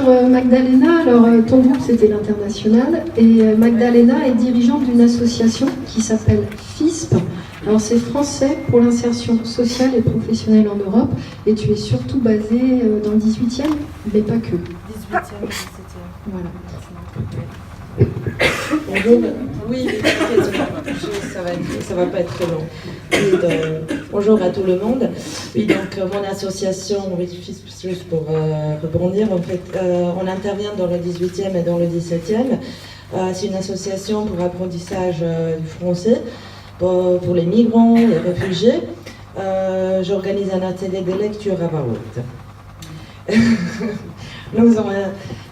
Magdalena, alors ton groupe c'était l'International et Magdalena est dirigeante d'une association qui s'appelle FISP. Alors c'est français pour l'insertion sociale et professionnelle en Europe et tu es surtout basé dans le 18e, mais pas que. 18e, 17e. Voilà. Bonjour. Oui, ça va pas être très long. Oui, bonjour à tout le monde. Oui, donc mon association, juste pour rebondir, en fait, on intervient dans le 18e et dans le 17e. C'est une association pour apprentissage du français pour les migrants, les réfugiés. J'organise un atelier de lecture à voix haute.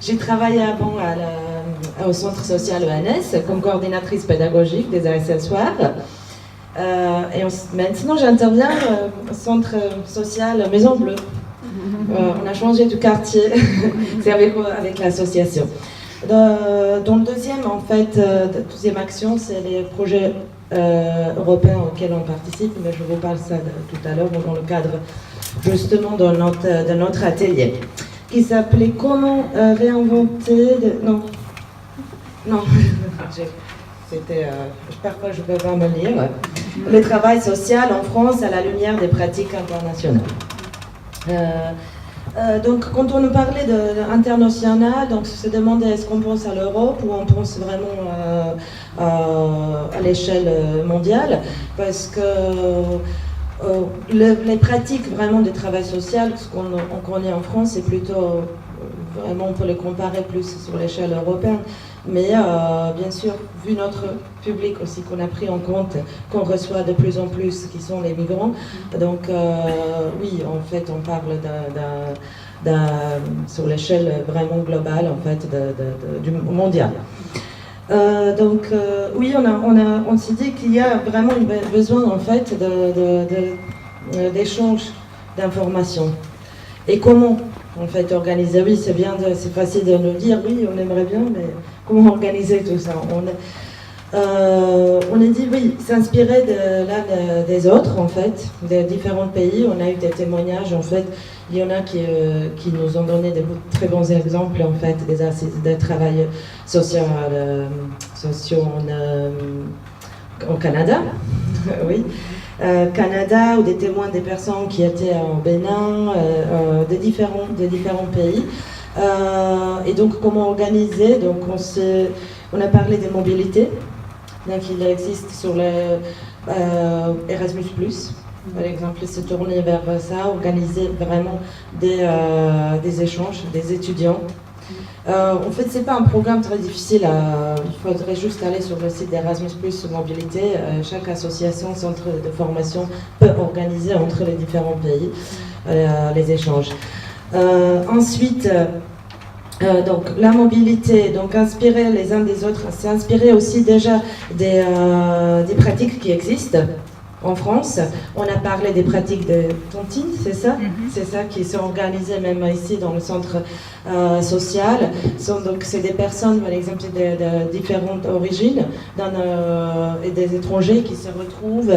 J'ai travaillé avant au centre social ENS comme coordinatrice pédagogique des ASSOirs. Maintenant, j'interviens au centre social Maison Bleue. On a changé de quartier, c'est avec l'association. Dans le deuxième action, c'est les projets européens auxquels on participe, mais je vous parle ça tout à l'heure dans le cadre justement de notre atelier, qui s'appelait Comment réinventer... Non, c'était... parfois je ne peux pas me lire. Le travail social en France à la lumière des pratiques internationales. Donc, quand on nous parlait d'international, donc se demander est-ce qu'on pense à l'Europe ou on pense vraiment à l'échelle mondiale, parce que les pratiques vraiment de travail social, ce qu'on connaît en France, c'est plutôt vraiment on peut les comparer plus sur l'échelle européenne. Mais bien sûr, vu notre public aussi qu'on a pris en compte, qu'on reçoit de plus en plus, qui sont les migrants, donc oui, en fait, on parle sur l'échelle vraiment globale, en fait, du mondial. Oui, on s'est dit qu'il y a vraiment besoin, en fait, d'échanges d'informations. Et comment, en fait, organiser? Oui, c'est facile de nous dire, oui, on aimerait bien, mais comment organiser tout ça? On a dit, oui, s'inspirer de l'un des autres, en fait, des différents pays. On a eu des témoignages, en fait. Il y en a qui nous ont donné de très bons exemples, en fait, des travail sociaux au Canada. Oui. Canada, ou des témoins des personnes qui étaient au Bénin, des différents pays. Et donc, comment organiser? Donc, on a parlé des mobilités. Donc, il existe sur le Erasmus+, par exemple, se tourner vers ça, organiser vraiment des échanges, des étudiants. En fait, c'est pas un programme très difficile. Il faudrait juste aller sur le site d'Erasmus+ Mobilité. Chaque association, centre de formation peut organiser entre les différents pays les échanges. Ensuite, donc la mobilité, donc inspirer les uns des autres, c'est inspirer aussi déjà des pratiques qui existent. En France, on a parlé des pratiques de tontine, c'est ça? C'est ça qui sont organisées même ici dans le centre social. Donc c'est des personnes, par exemple, de différentes origines et des étrangers qui se retrouvent.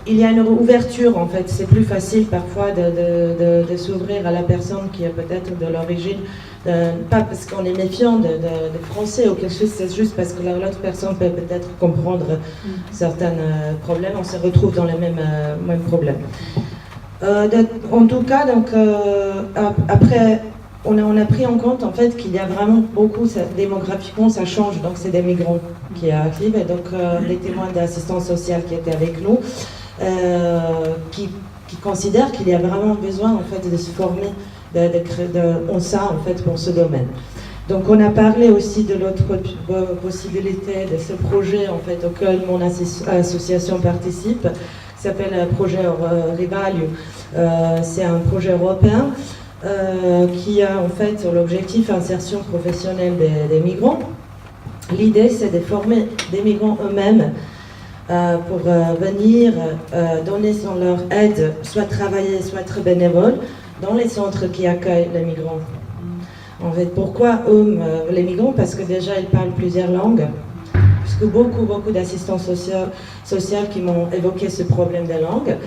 Il y a une ouverture, en fait. C'est plus facile parfois de s'ouvrir à la personne qui est peut-être de l'origine, pas parce qu'on est méfiant de français ou quelque chose, c'est juste parce que l'autre personne peut peut-être comprendre certains problèmes. On se retrouve dans les mêmes problèmes. En tout cas, donc, après, on a pris en compte en fait qu'il y a vraiment beaucoup, démographiquement ça change, donc c'est des migrants qui arrivent, et donc les témoins d'assistance sociale qui étaient avec nous, qui considèrent qu'il y a vraiment besoin en fait de se former en ça en fait pour ce domaine. Donc on a parlé aussi de l'autre possibilité de ce projet en fait auquel mon association participe, qui s'appelle le projet Revalue. C'est un projet européen qui a en fait l'objectif insertion professionnelle des migrants. L'idée c'est de former des migrants eux-mêmes pour venir donner leur aide, soit travailler, soit être bénévole dans les centres qui accueillent les migrants. En fait, pourquoi les migrants? Parce que déjà ils parlent plusieurs langues. Parce que beaucoup d'assistants sociaux qui m'ont évoqué ce problème de langue.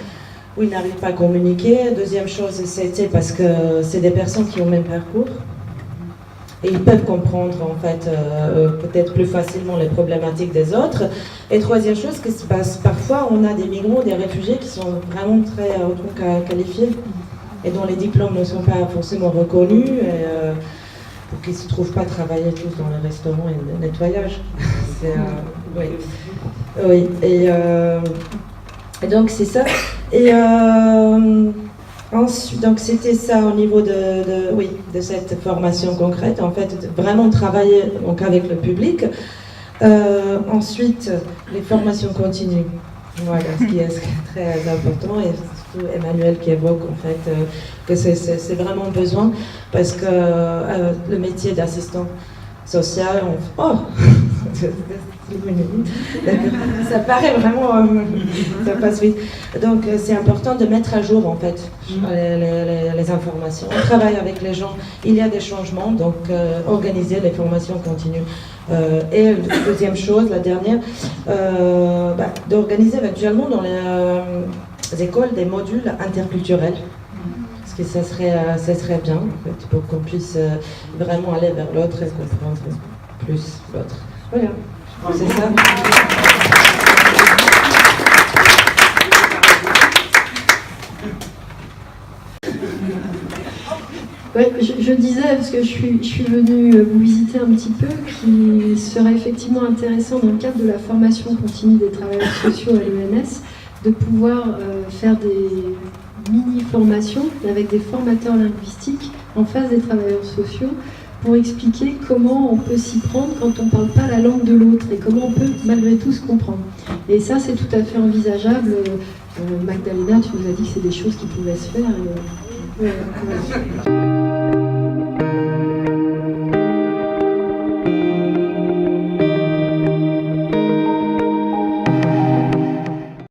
où ils n'arrivent pas à communiquer. Deuxième chose, c'était parce que c'est des personnes qui ont le même parcours. Et ils peuvent comprendre en fait peut-être plus facilement les problématiques des autres. Et troisième chose, que se passe parfois, on a des migrants, des réfugiés qui sont vraiment très hautement qualifiés et dont les diplômes ne sont pas forcément reconnus pour qu'ils ne se trouvent pas travailler tous dans le restaurant et le nettoyage. Oui. Oui. Et donc c'est ça. Et ensuite, donc c'était ça au niveau de cette formation concrète, en fait, vraiment travailler donc, avec le public. Ensuite, les formations continues. Voilà, ce qui est très important, et surtout Emmanuel qui évoque en fait que c'est vraiment besoin, parce que le métier d'assistant social, ça paraît vraiment, ça passe vite. Donc c'est important de mettre à jour en fait les informations. On travaille avec les gens, il y a des changements, donc organiser les formations continues. Et la deuxième chose, la dernière, d'organiser éventuellement dans les écoles des modules interculturels. Parce que ça serait bien en fait, pour qu'on puisse vraiment aller vers l'autre et comprendre plus l'autre. Voilà, c'est ça. Ouais, je disais, parce que je suis venue vous visiter un petit peu, qu'il serait effectivement intéressant dans le cadre de la formation continue des travailleurs sociaux à l'ENS de pouvoir faire des mini-formations avec des formateurs linguistiques en face des travailleurs sociaux pour expliquer comment on peut s'y prendre quand on ne parle pas la langue de l'autre et comment on peut malgré tout se comprendre. Et ça, c'est tout à fait envisageable. Magdalena, tu nous as dit que c'est des choses qui pouvaient se faire. Voilà.